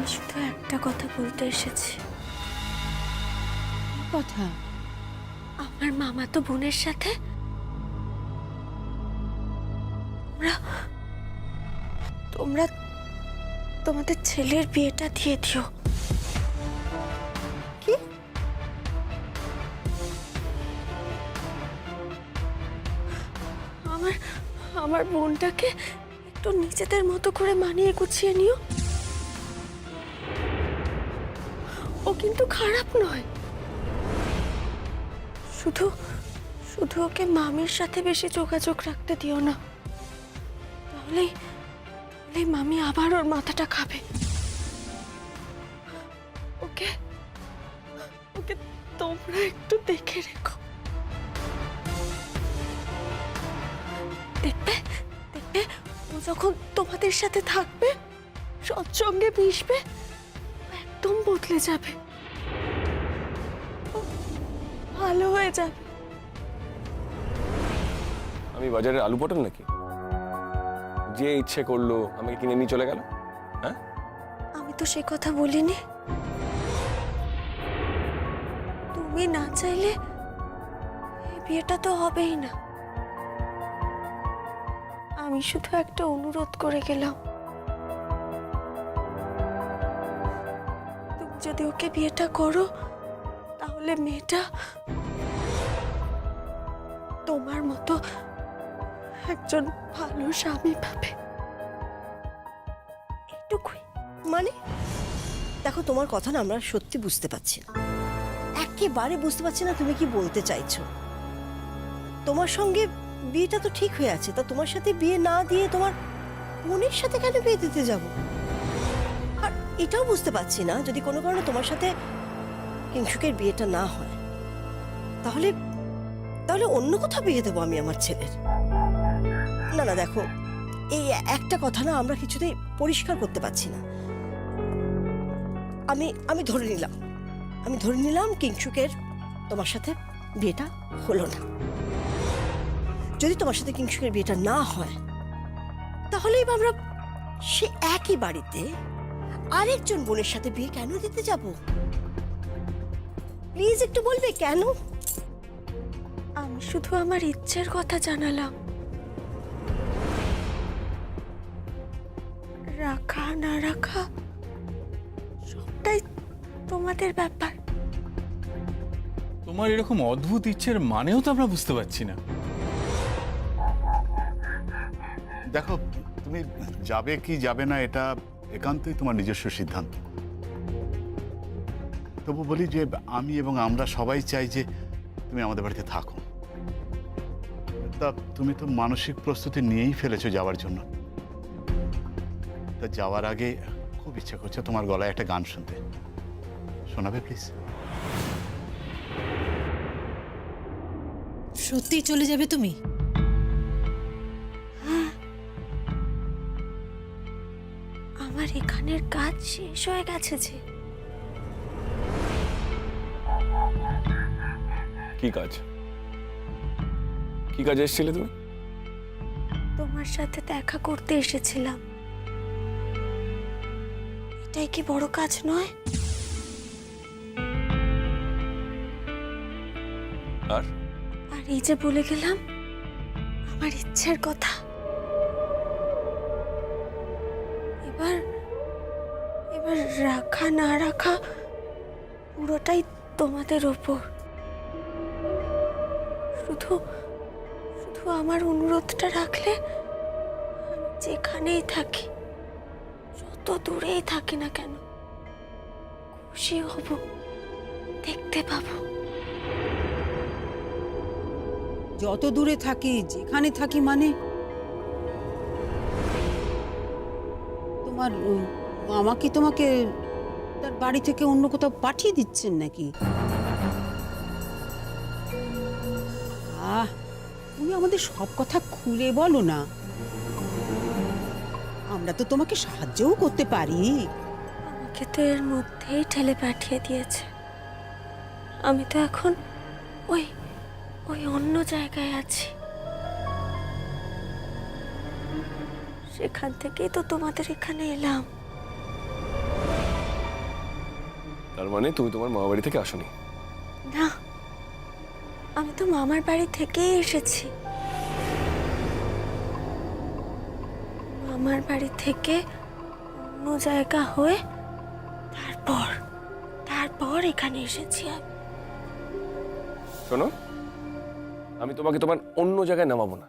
আমি শুধু একটা কথা বলতে এসেছি। কথা? আমার মামাতো বোনের সাথে তোমরা তোমাদের ছেলের বিয়েটা দিয়ে দিও। কি? আমার আমার বোনটাকে একটু নিজেদের মতো করে মানিয়ে গুছিয়ে নিও। ও কিন্তু খারাপ নয়, শুধু শুধু ওকে মামির সাথে বেশি যোগাযোগ রাখতে দিও না, তাহলেই মামি আবার ওর মাথাটা খাবে। ওকে ওকে তোমরা একটু দেখে রেখো। দেখবে দেখবে ও যখন তোমাদের সাথে থাকবে, সৎসঙ্গে মিশবে, ও একদম বদলে যাবে, ও ভালো হয়ে যাবে। আমি বাজারের আলু পটল নাকি যে ইচ্ছে করলো আমাকে কিনে নিয়ে চলে গেল? হ্যাঁ, আমি তো সে কথা বলিনি। তুমি না চাইলে এই বিয়েটা তো হবেই না। আমি শুধু একটা অনুরোধ করে গেলাম, তুমি যদি ওকে বিয়েটা করো তাহলে মেয়েটা তোমার মতো একজন ভালো স্বামী পাবে, এটুকুই। মানে দেখো, তোমার কথা না আমরা সত্যি বুঝতে পারছি না, একেবারে বুঝতে পারছি না তুমি কি বলতে চাইছো। তোমার সঙ্গে বিয়েটা তো ঠিক হয়ে আছে, তা তোমার সাথে বিয়ে না দিয়ে তোমার বোনের সাথে কেন বিয়ে দিতে যাব? আর এটাও বুঝতে পারছি না, যদি কোনো কারণে তোমার সাথে কিংশুকের বিয়েটা না হয় তাহলে তাহলে অন্য কোথাও বিয়ে দেবো আমি আমার ছেলের। না না দেখো, এই একটা কথা না আমরা কিছুতেই পরিষ্কার করতে পারছি না। আমি ধরে নিলাম কিংশুকের তোমার সাথে বিয়েটা হলো না। যদি তোমার সাথে কিংশুকের বিয়েটা না হয় তাহলেই আমরা সে একই বাড়িতে আরেকজন বোনের সাথে বিয়ে কেন দিতে যাব? প্লিজ একটু বলবে কেন? আমি শুধু আমার ইচ্ছের কথা জানালাম, রাখা না রাখা সবটাই তোমাদের ব্যাপার। তোমার এরকম অদ্ভুত ইচ্ছের মানেও তো আমরা বুঝতে পারছি না। দেখো, তুমি যাবে কি যাবে না এটা একান্তই তোমার নিজস্ব সিদ্ধান্ত। তবু বলি যে আমি এবং আমরা সবাই চাই যে তুমি আমাদের বাড়িতে থাকো। তা তুমি তো মানসিক প্রস্তুতি নিয়েই ফেলেছো যাওয়ার জন্য। তা যাওয়ার আগে খুব ইচ্ছা করছে তোমার গলায় একটা গান শুনতে, শোনাবে প্লিজ? সত্যি চলে যাবে তুমি? আমার এখানের কাজ শেষ হয়ে গেছে যে। কি কাজ? কি কাজে এসেছিলে তুমি? তোমার সাথে দেখা করতে এসেছিলাম। এটাই কি বড় কাজ নয়? আর আর এই যে বলে গেলাম আমার ইচ্ছের কথা। এবার এবার রাখা না রাখা পুরোটাই তোমাদের ওপর। শুধু শুধু আমার অনুরোধটা রাখলে আমি যেখানেই থাকি, যত দূরেই থাকি না কেন, খুশি হব, দেখতে পাবো। যত দূরে থাকি, যেখানে থাকি মানে তোমার মামা কি তোমাকে তার বাড়ি থেকে অন্য কোথাও পাঠিয়ে দিচ্ছেন নাকি? তুমি আমাদের সব কথা খুলে বলো না, আমরা তো তোমাকে সাহায্যও করতে পারি। আমাকে তো এর মধ্যেই ঠেলে পাঠিয়ে দিয়েছে। আমি তো এখন ওই ওই অন্য জায়গায় আছি। সেখান থেকেই তো তোমাদের এখানে এলাম। তার মানে তুমি তোমার মামা বাড়ি থেকে আসোনি? না, আমি তো মামার বাড়ি থেকেই এসেছি। মামার বাড়ি থেকে অন্য জায়গা হয়ে তারপর এখানে এসেছি আমি। শোনো, আমি তোমাকে তোমার অন্য জায়গায় নামাবো না,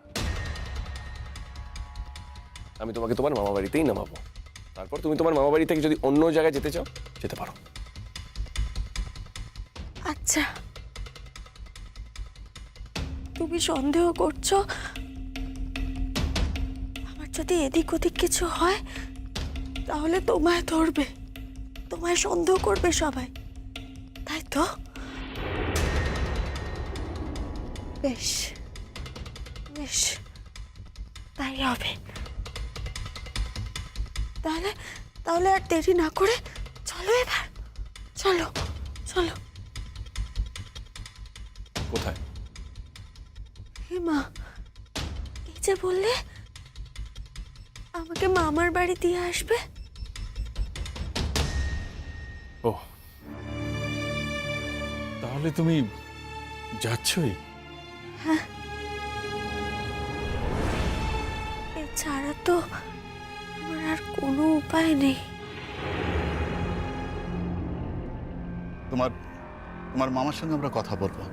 আমি তোমাকে তোমার মামা বাড়িতেই নামাবো। তারপর তুমি তোমার মামা বাড়ি থেকে যদি অন্য জায়গায় যেতে চাও যেতে পারো। আচ্ছা, তুমি সন্দেহ করছো আমার যদি এদিক ওদিক কিছু হয় তাহলে তোমায় ধরবে, তোমায় সন্দেহ করবে সবাই, তাই তো? বেশ বেশ, তাই হবে। তাহলে আর দেরি না করে চলো এবার, চলো চলো। কোথায়? হে মা, এই যে বললে আমাকে মামার বাড়ি দিয়ে আসবে। ও, তাহলে তুমি যাচ্ছই? এছাড়া তো আমার আর কোনো উপায় নেই। তোমার তোমার মামার সঙ্গে আমরা কথা বলবো।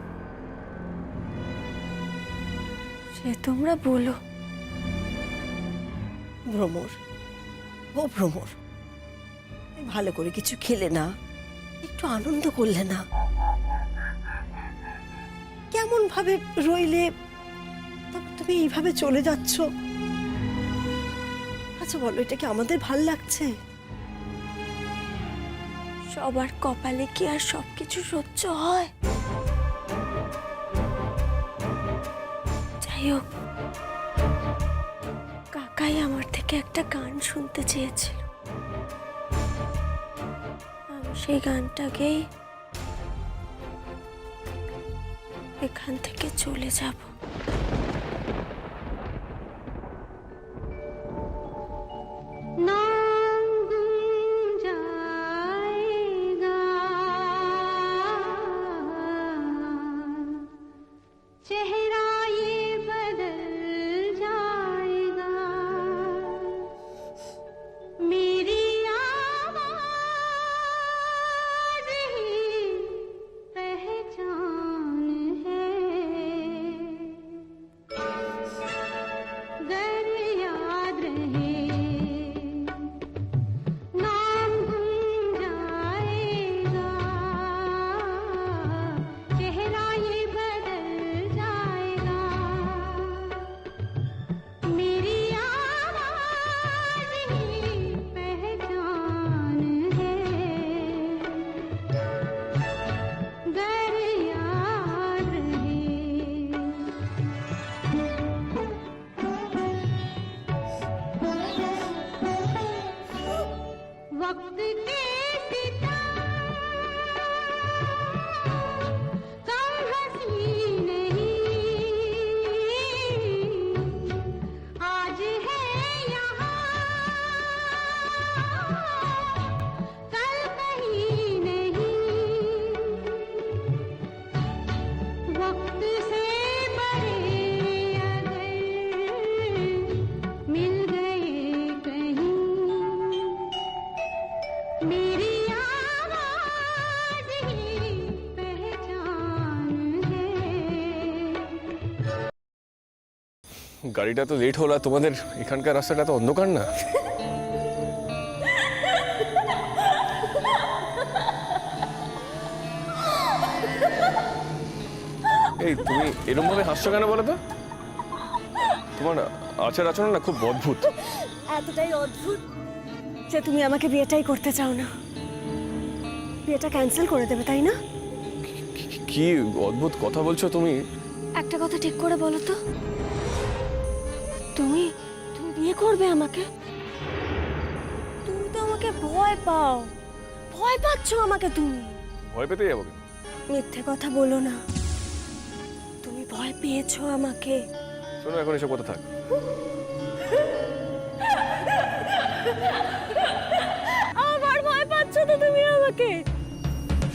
সে তোমরা বলো। ভ্রমর, ও ভ্রমর, তুমি ভালো করে কিছু খেলে না, একটু আনন্দ করলে না? কেমন ভাবে রইলে, তারপর তুমি এইভাবে চলে যাচ্ছ? আচ্ছা বলো, এটা কি আমাদের ভাল লাগছে? সবার কপালে কি আর সবকিছু সহ্য হয়? যাই হোক, কাকাই আমার থেকে একটা গান শুনতে চেয়েছিল, আমি সেই গানটাকেই এখান থেকে চলে যাব। चेहरा ये बदल जाएगा, मेरी आवाज़ ही पहचान है, गर याद रहे नाम गुम जाएगा, चेहरा ये बदल जाएगा, मेरी आवाज़ ही पहचान है, गर याद रहे। वक्त के सितारे कम हंसी नहीं, आज है यहाँ कल कहीं नहीं, वक्त से बड़े अगर मिल गए कहीं, मेरी आवाज़ ही पहचान है। গাড়িটা তো লেট হলো, আর তোমাদের এখানকার রাস্তাটা তো অন্ধকার না? এই তুমি এরকম ভাবে হাসছো কেন বলো তো? তোমার আচার আচরণ না খুব অদ্ভুত। এতটাই অদ্ভুত যে তুমি আমাকে বিয়েটাই করতে চাও না, বিয়েটা ক্যান্সেল করে দেবে, তাই না? কি অদ্ভুত কথা বলছো তুমি। একটা কথা ঠিক করে বলো তো, তুমি বিয়ে করবে আমাকে? তুমি তো আমাকে ভয় পাও, ভয় পাচ্ছ আমাকে তুমি। ভয় পেতে যাবো কেন? মিথ্যে কথা বলো না, তুমি ভয় পেয়েছো আমাকে। শোনো, এখন এসব কথা থাক। আবার ভয় পাচ্ছ তো তুমি আমাকে?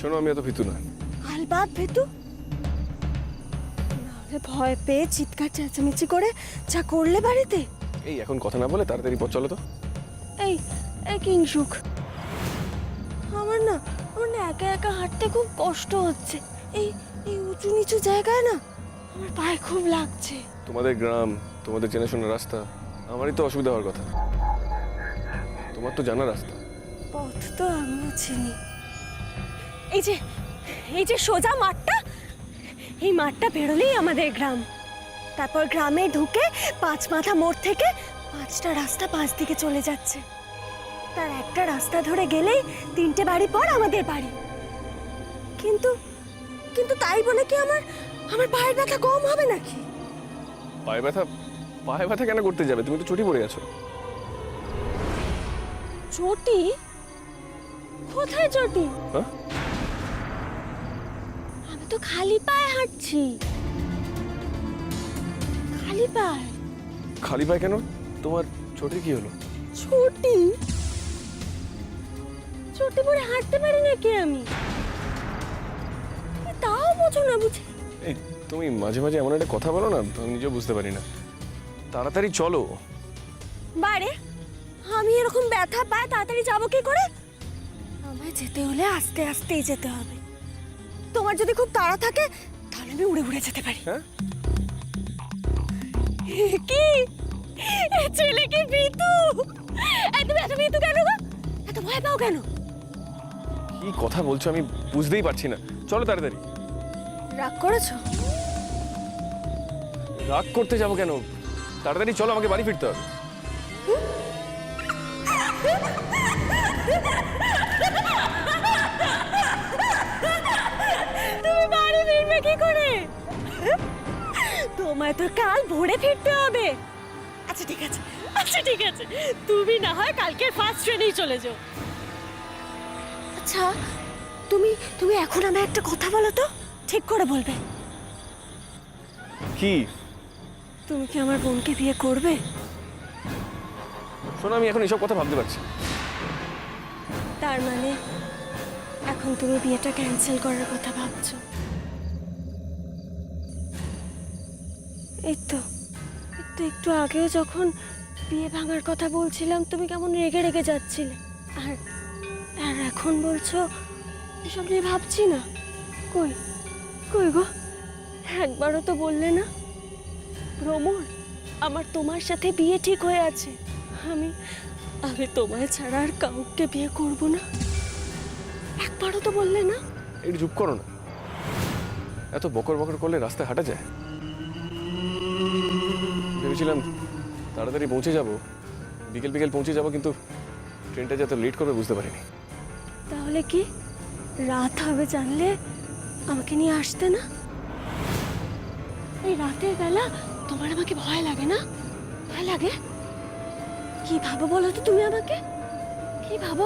শোনো, আমি এত ভীতু না। আলবাত ভেতু, নাহলে ভয় পেয়ে চিৎকার চেঁচামেচি করে যা করলে বাড়িতে। এই এখন কথা না বলে তাড়াতাড়ি পথ চলো তো। এই এই কিংসুক, আমার না একা একা হাঁটতে খুব কষ্ট হচ্ছে। এই এই উঁচু নিচু জায়গায় না আমার পায়ে খুব লাগছে। তোমাদের গ্রাম, তোমাদের চেনাশোনা রাস্তা, আমারই তো অসুবিধা হওয়ার কথা। তোমার তো জানা রাস্তা। পথ তো আমিও চিনি। এই যে সোজা মাঠটা, এই মাঠটা বেরোলেই আমাদের গ্রাম। তারপর গ্রামে ঢুকে 5 মাথা মোড় থেকে 5টা রাস্তা 5 দিকে চলে যাচ্ছে। তার একটা রাস্তা ধরে গেলেই 3টে বাড়ি পর আমাদের বাড়ি। কিন্তু কিন্তু তাই বলে কি আমার পায়ের ব্যথা কম হবে নাকি? পায়ে ব্যথা কেন করতে যাবে? তুমি তো চটি পড়ে আছো। চটি? কোথায় চটি? হ্যাঁ? আমি তো খালি পায়ে হাঁটছি। খালি পায়ে? খালি পায়ে কেন? তোমার চটি কি হলো? চটি? চটি পরে হাঁটতে পারি নাকি আমি? তাও বোঝো না বুঝি। এই তুমি মাঝে মাঝে এমন একটা কথা বলো না, আমি নিজেও বুঝতে পারি না। তাড়াতাড়ি চলো। বারে, আমি এরকম ব্যথা পায় তাড়াতাড়ি যাবো কি করে? আমায় যেতে হলে আস্তে আস্তেই যেতে হবে। তোমার যদি খুব তাড়া থাকে তাহলে আমি উড়ে উড়ে যেতে পারি। হ্যাঁ? কি ছেলে কি ভীতু? তুমি এত ভীতু কেন গো? এত ভয় পাও কেন? কি কথা বলছো আমি বুঝতেই পারছি না। চলো তাড়াতাড়ি। রাগ করেছো? রাগ করতে যাবো কেন? তাড়াতাড়ি চলো, আমাকে বাড়ি ফিরতে হবে। তুমি বাড়ি ফিরবে কি করে? তোমায় তো কাল ভোরে ফিরতে হবে। আচ্ছা ঠিক আছে, তুমি না হয় কালকে ফার্স্ট ট্রেনেই চলে যাও। আচ্ছা তুমি এখন আমায় একটা কথা বলো তো, ঠিক করে বলবে। কি? তুমি কি আমার বোনকে বিয়ে করবে? শোনো, আমি এখন এসব কথা ভাবতে পারছি না। তার মানে এখন তুমি বিয়েটা ক্যান্সেল করার কথা ভাবছো? এই তো একটু আগেও যখন বিয়ে ভাঙার কথা বলছিলাম তুমি কেমন রেগে রেগে যাচ্ছিলে, আর এখন বলছো এসব নিয়ে ভাবছি না। কই গো, একবারও তো বললে না ভ্রমর আমার তোমার সাথে বিয়ে ঠিক হয়ে আছে। আমি তোমায় ছাড়া আর কাউকে বিয়ে করব না, একবারও তো বললে না। একটু চুপ করো না। এত বকর বকর করলে রাস্তায় হাঁটা যায়? ভেবেছিলাম তাড়াতাড়ি পৌঁছে যাব, বিকেল পৌঁছে যাব, কিন্তু ট্রেনটা যত লেট করবে বুঝতে পারিনি। তাহলে কি রাত হবে জানলে আমাকে নিয়ে আসতে না? এই রাতের বেলা তোমার আমাকে ভয় লাগে না? ভয় লাগে? কি ভাবো বলো তো তুমি আমাকে? কি ভাবো?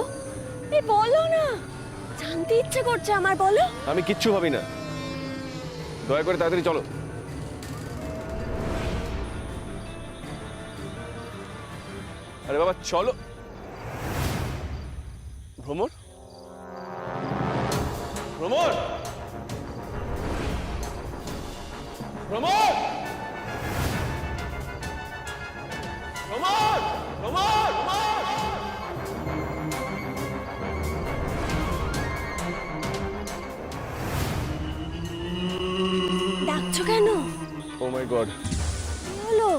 এই বলো না, জানতে ইচ্ছে করছে আমার, বলো। আমি কিচ্ছু ভাবি না, দয়া করে তাড়াতাড়ি চলো। আরে বাবা চলো। ভ্রমর ভ্রমর ভ্রমর ভ্রমর ভ্রমর ডাকছো কেন? ও মাই গড, কি হলো?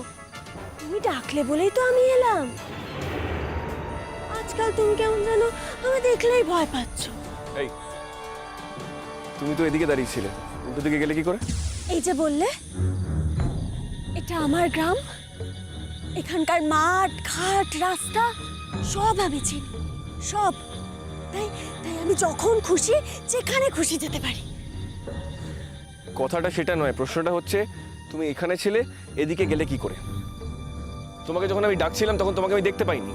তুমি ডাকলে বলেই তো আমি এলাম। আজকাল তুমি কেমন জানো আমি দেখলেই ভয় পাচ্ছ। এই তুমি তো এদিকে দাঁড়িয়েছিলে, উল্টো দিকে গেলে কি করে? এই যে বললে এটা আমার গ্রাম, এখানকার মাঠ ঘাট রাস্তা সব আমি চিনি, সব। তাই আমি যখন খুশি যেখানে খুশি যেতে পারি। কথাটা সেটা নয়, প্রশ্নটা হচ্ছে তুমি এখানে ছিলে, এদিকে গেলে কি করে? তোমাকে যখন আমি ডাকছিলাম তখন তোমাকে আমি দেখতে পাইনি,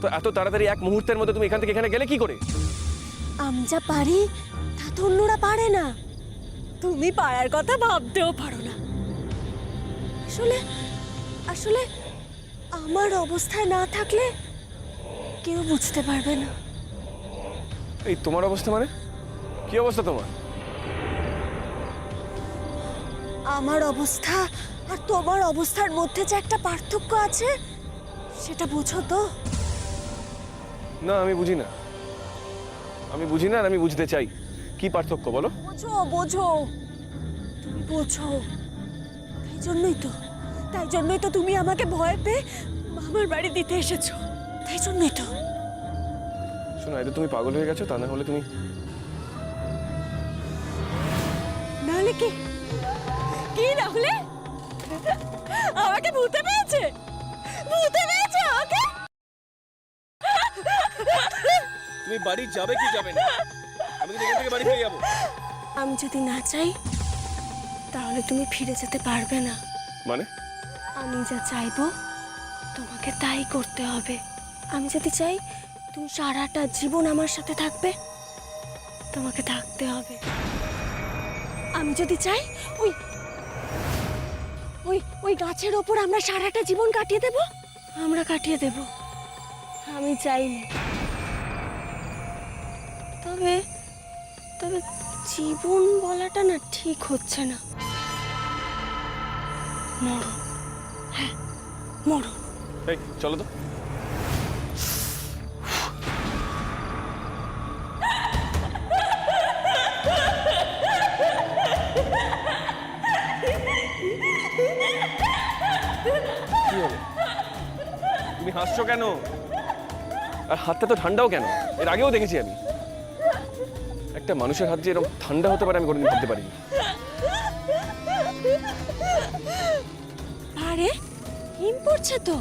তো এত তাড়াতাড়ি এক মুহূর্তের মধ্যে তুমি এখান থেকে এখানে গেলে কি করে? আমি যা পারি তা তো অন্যরা পারে না, তুমি পারার কথা ভাবতেও পারো না। আসলে আমার অবস্থায় না থাকলে কেউ বুঝতে পারবে না। এই তোমার অবস্থা মানে? কি অবস্থা তোমার? আমার অবস্থা আর তোমার অবস্থার মধ্যে যে একটা পার্থক্য আছে সেটা বুঝো তো? না, আমি বুঝি না। আমি বুঝি না আর আমি বুঝতে চাই। কি পার্থক্য বলো? বোঝো বোঝো, তুমি বোঝো। তাই জন্যই তো তুমি আমাকে ভয় পেয়ে মামার বাড়ি দিতে এসেছো। তাই জন্যই তো। শোনো, এটা তুমি পাগল হয়ে গেছো, তা না হলে তুমি নাহলে কি? কি নাহলে? আমাকে ভূতে পেয়েছে? ভূতে পেয়েছে আমাকে? তুমি বাড়ি যাবে কি যাবে না? আমি তো এখান থেকে বাড়ি ফিরে যাবো। আমি যদি না চাই তাহলে তুমি ফিরে যেতে পারবে না। মানে? আমি যা চাইবো তোমাকে তাই করতে হবে। আমি যদি চাই তুমি সারাটা জীবন আমার সাথে থাকবে, তোমাকে থাকতে হবে। আমি যদি চাই ওই ওই ওই গাছের ওপর আমরা সারাটা জীবন কাটিয়ে দেব, আমরা কাটিয়ে দেব। আমি চাইনি। তবে তবে জীবন বলাটা না ঠিক হচ্ছে না। মরণ, হ্যাঁ মরণ। এই চলো তো। কি হলো? তুমি হাসছো কেন? আর হাতটা তো ঠান্ডাও কেন? এর আগেও দেখেছি আমি। একটা মানুষের হাত যে এরকম ঠান্ডা হতে পারে আমি কোনোদিন ভাবতে পারিনি। আরে হিম পড়ছে তো।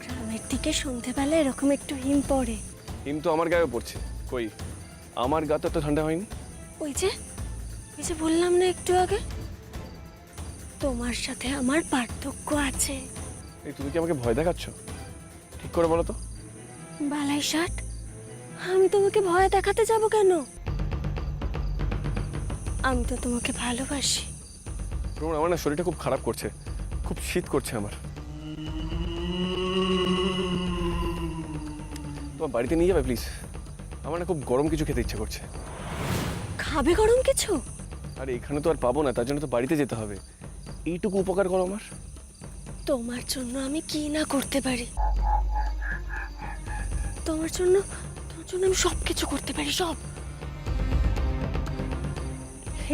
গ্রামের দিকে সন্ধেবেলা এরকম একটু হিম পড়ে। হিম তো আমার গায়েও পড়ছে। কই, আমার গা তো ঠান্ডা হয়নি। ওই যে বললাম না একটু আগে, তোমার সাথে আমার পার্থক্য আছে। এই তুমি কি আমাকে ভয় দেখাচ্ছ? ঠিক করে বলো তো। বালাই ষাট, আমি তোমাকে ভয় দেখাতে যাব কেন? আমি তো তোমাকে ভালোবাসি। রোমন, আমার না শরীরটা খুব খারাপ করছে, খুব শীত করছে আমার। তোমার বাড়িতে নিয়ে যাবে প্লিজ? আমার না খুব গরম কিছু খেতে ইচ্ছে করছে। খাবে গরম কিছু? আর এখানে তো আর পাবো না, তার জন্য তো বাড়িতে যেতে হবে। এইটুকু উপকার করো আমার। তোমার জন্য আমি কি না করতে পারি। তোমার জন্য আমি সব কিছু করতে পারি, সব।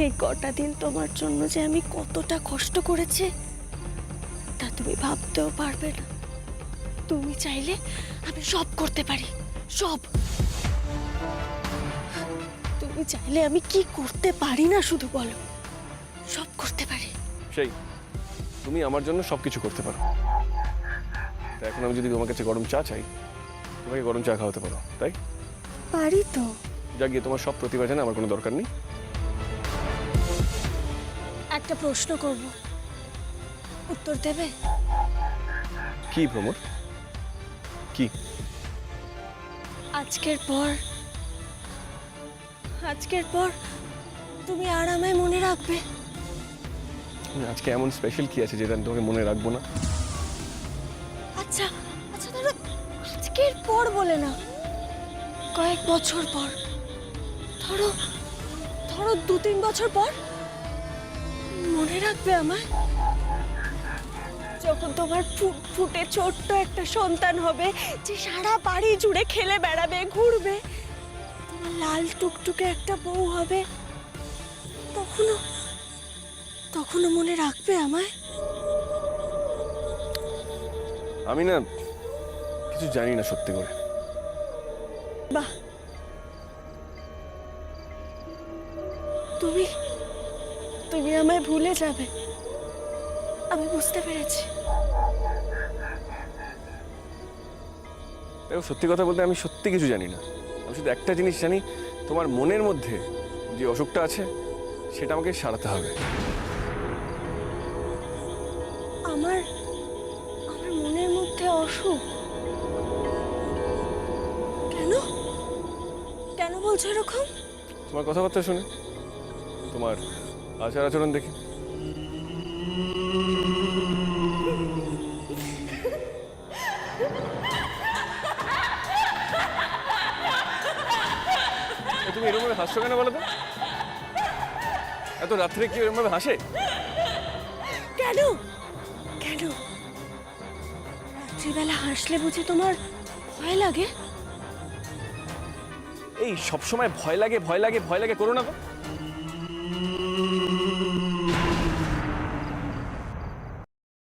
এই কটা দিন তোমার জন্য যে আমি কতটা কষ্ট করেছি তা তুমি ভাবতেও পারবে না। তুমি চাইলে আমি সব করতে পারি, সব। তুমি চাইলে আমি কি করতে পারি না শুধু বলো। সব করতে পারি। সেই তুমি আমার জন্য সবকিছু করতে পারো। তা এখন আমি যদি তোমার কাছে গরম চা চাই, তোমাকে গরম চা খাওয়াতে পারো, তাই? পারি তো। যা গিয়ে তোমার সব প্রতিভা জানে, আমার কোনো দরকার নেই। একটা প্রশ্ন করব, উত্তর দেবে? কি ভ্রমর? কি? আজকের পর তুমি আর আমায় মনে রাখবে? আজকে এমন স্পেশাল কি আছে যেটা আমি তোমাকে মনে রাখবো না? আচ্ছা ধরো আজকের পর বলে না, কয়েক বছর পর, ধরো 2-3 বছর পর মনে রাখবে আমায়? যখন তোমার ফুটে ছোট্ট একটা সন্তান হবে যে সারা বাড়ি জুড়ে খেলে বেড়াবে, ঘুরবে, তোমার লাল টুকটুকে একটা বউ হবে, তখনও মনে রাখবে আমায়? আমি না কিছু জানি না সত্যি করে। বাহ, তুমি আমায় ভুলে যাবে, আমি বুঝতে পেরেছি। দেখো, সত্যি কথা বলতে আমি সত্যি কিছু জানি না। আমি শুধু একটা জিনিস জানি, তোমার মনের মধ্যে যে অসুখটা আছে সেটা আমাকে সারাতে হবে। আমার মনের মধ্যে অসুখ? কেন বলছো এরকম? তোমার কথাবার্তা শুনে, তোমার আচার আচরণ দেখে। তুমি এরকম হাসছো কেন বলো তো? এত রাত্রে কি এরকম ভাবে হাসে? কেন কেন রাত্রিবেলা হাসলে বুঝি তোমার ভয় লাগে? এই সবসময় ভয় লাগে ভয় লাগে ভয় লাগে করো না তো।